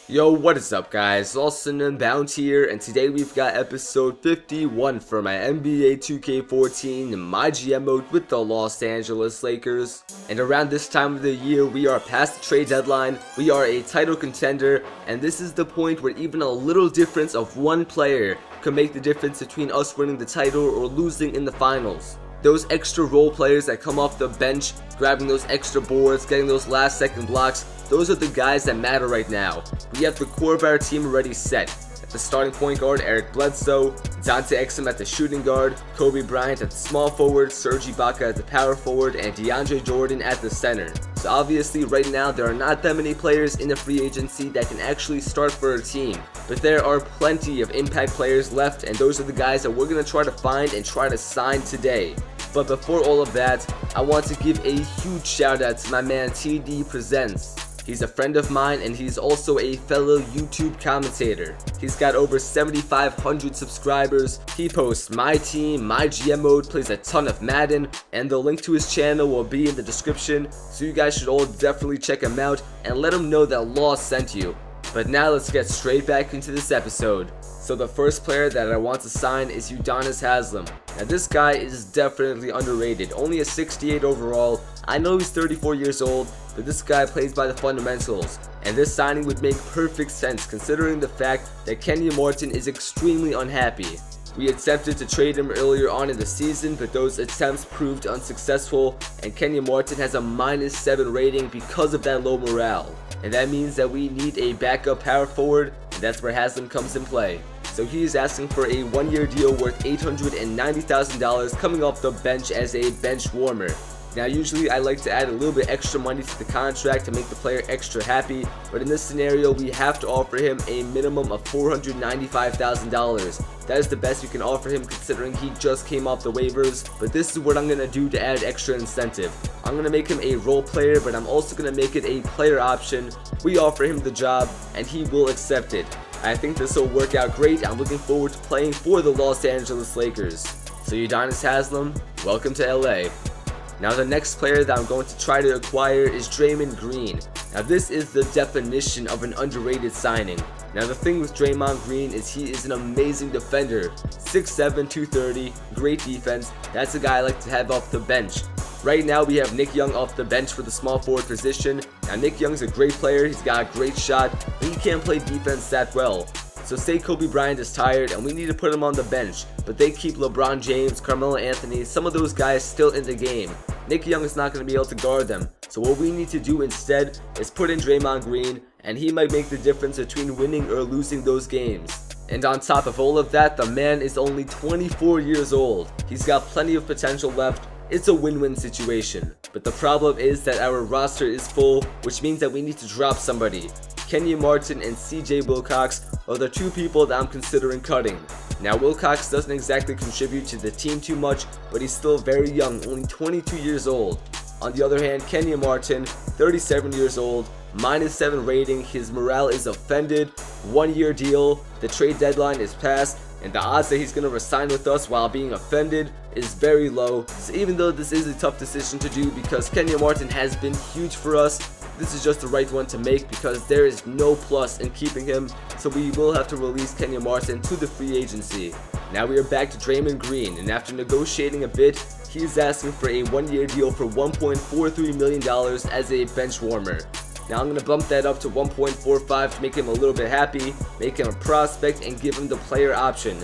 Yo, what is up guys, LostNUnbound here, and today we've got episode 51 for my NBA 2K14 My GM mode with the Los Angeles Lakers. And around this time of the year, we are past the trade deadline, we are a title contender, and this is the point where even a little difference of one player could make the difference between us winning the title or losing in the finals. Those extra role players that come off the bench, grabbing those extra boards, getting those last second blocks, those are the guys that matter right now. We have the core of our team already set. At the starting point guard, Eric Bledsoe, Dante Exum at the shooting guard, Kobe Bryant at the small forward, Serge Ibaka at the power forward, and DeAndre Jordan at the center. So obviously right now there are not that many players in the free agency that can actually start for a team. But there are plenty of impact players left, and those are the guys that we're going to try to find and try to sign today. But before all of that, I want to give a huge shout out to my man TD Presents. He's a friend of mine and he's also a fellow YouTube commentator. He's got over 7,500 subscribers. He posts my team, my GM mode, plays a ton of Madden, and the link to his channel will be in the description, so you guys should all definitely check him out and let him know that Lost sent you. But now let's get straight back into this episode. So the first player that I want to sign is Udonis Haslam. Now this guy is definitely underrated, only a 68 overall. I know he's 34 years old, but this guy plays by the fundamentals, and this signing would make perfect sense considering the fact that Kenyon Martin is extremely unhappy. We attempted to trade him earlier on in the season, but those attempts proved unsuccessful, and Kenyon Martin has a -7 rating because of that low morale. And that means that we need a backup power forward, and that's where Haslam comes in play. So he is asking for a one-year deal worth $890,000 coming off the bench as a bench warmer. Now usually I like to add a little bit extra money to the contract to make the player extra happy, but in this scenario we have to offer him a minimum of $495,000. That is the best we can offer him considering he just came off the waivers, but this is what I'm going to do to add extra incentive. I'm going to make him a role player, but I'm also going to make it a player option. We offer him the job and he will accept it. I think this will work out great. I'm looking forward to playing for the Los Angeles Lakers. So Udonis Haslam, welcome to LA. Now the next player that I'm going to try to acquire is Draymond Green. Now this is the definition of an underrated signing. Now the thing with Draymond Green is he is an amazing defender. 6'7", 230, great defense. That's a guy I like to have off the bench. Right now we have Nick Young off the bench for the small forward position. Now Nick Young's a great player, he's got a great shot, but he can't play defense that well. So say Kobe Bryant is tired and we need to put him on the bench, but they keep LeBron James, Carmelo Anthony, some of those guys still in the game. Nick Young is not going to be able to guard them. So what we need to do instead is put in Draymond Green, and he might make the difference between winning or losing those games. And on top of all of that, the man is only 24 years old. He's got plenty of potential left. It's a win-win situation. But the problem is that our roster is full, which means that we need to drop somebody. Kenyon Martin and CJ Wilcox are the two people that I'm considering cutting. Now Wilcox doesn't exactly contribute to the team too much, but he's still very young, only 22 years old. On the other hand, Kenyon Martin, 37 years old, -7 rating, his morale is offended, 1-year deal, the trade deadline is passed, and the odds that he's going to resign with us while being offended is very low. So even though this is a tough decision to do because Kenyon Martin has been huge for us, this is just the right one to make because there is no plus in keeping him, so we will have to release Kenyon Martin to the free agency. Now we are back to Draymond Green, and after negotiating a bit, he is asking for a one-year deal for $1.43 million as a bench warmer. Now I'm going to bump that up to 1.45 to make him a little bit happy, make him a prospect, and give him the player option.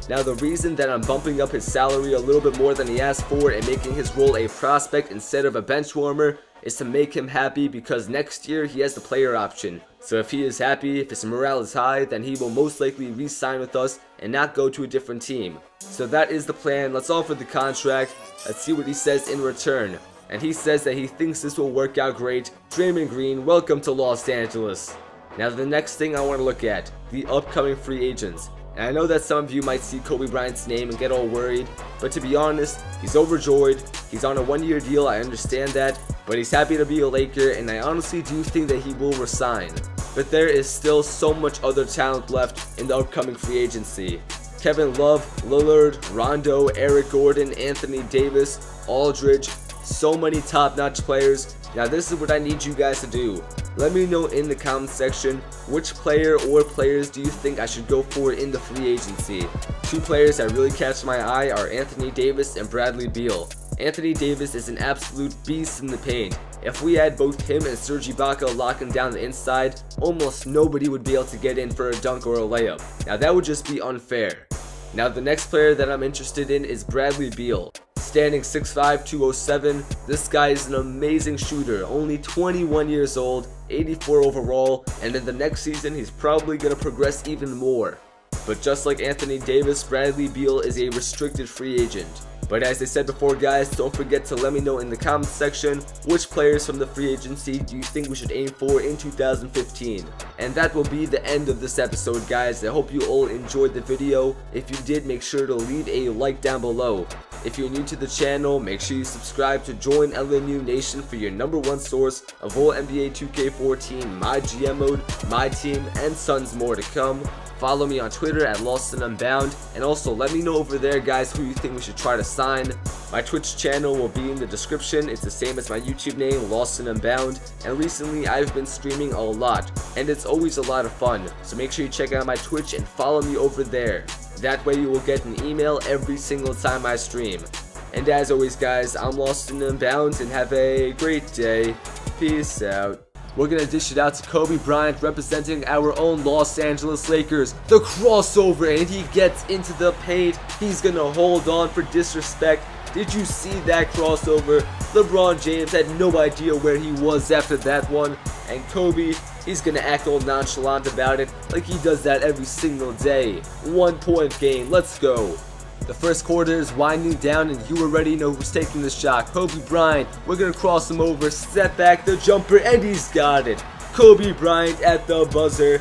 Now the reason that I'm bumping up his salary a little bit more than he asked for and making his role a prospect instead of a bench warmer is to make him happy because next year he has the player option. So if he is happy, if his morale is high, then he will most likely re-sign with us and not go to a different team. So that is the plan. Let's offer the contract. Let's see what he says in return. And he says that he thinks this will work out great. Draymond Green, welcome to Los Angeles. Now the next thing I want to look at, the upcoming free agents. And I know that some of you might see Kobe Bryant's name and get all worried, but to be honest, he's overjoyed. He's on a one-year deal, I understand that, but he's happy to be a Laker, and I honestly do think that he will resign. But there is still so much other talent left in the upcoming free agency. Kevin Love, Lillard, Rondo, Eric Gordon, Anthony Davis, Aldridge, so many top-notch players. Now this is what I need you guys to do. Let me know in the comment section which player or players do you think I should go for in the free agency. Two players that really catch my eye are Anthony Davis and Bradley Beal. Anthony Davis is an absolute beast in the paint. If we had both him and Serge Ibaka locking down the inside, almost nobody would be able to get in for a dunk or a layup. Now that would just be unfair. Now the next player that I'm interested in is Bradley Beal. Standing 6'5", 207, this guy is an amazing shooter, only 21 years old, 84 overall, and in the next season he's probably going to progress even more. But just like Anthony Davis, Bradley Beal is a restricted free agent. But as I said before guys, don't forget to let me know in the comments section which players from the free agency do you think we should aim for in 2015. And that will be the end of this episode guys. I hope you all enjoyed the video. If you did, make sure to leave a like down below. If you're new to the channel, make sure you subscribe to join LNU Nation for your #1 source of all NBA 2K14, my GM mode, my team, and tons more to come. Follow me on Twitter at LostNUnbound, and also let me know over there guys who you think we should try to sign. My Twitch channel will be in the description. It's the same as my YouTube name, LostNUnbound, and recently I've been streaming a lot, and it's always a lot of fun, so make sure you check out my Twitch and follow me over there. That way you will get an email every single time I stream. And as always guys, I'm LostNUnbound, and have a great day. Peace out. We're going to dish it out to Kobe Bryant representing our own Los Angeles Lakers. The crossover, and he gets into the paint. He's going to hold on for disrespect. Did you see that crossover? LeBron James had no idea where he was after that one. And Kobe, he's going to act all nonchalant about it like he does that every single day. 1 point game. Let's go. The first quarter is winding down, and you already know who's taking the shot. Kobe Bryant. We're going to cross him over, step back, the jumper, and he's got it. Kobe Bryant at the buzzer.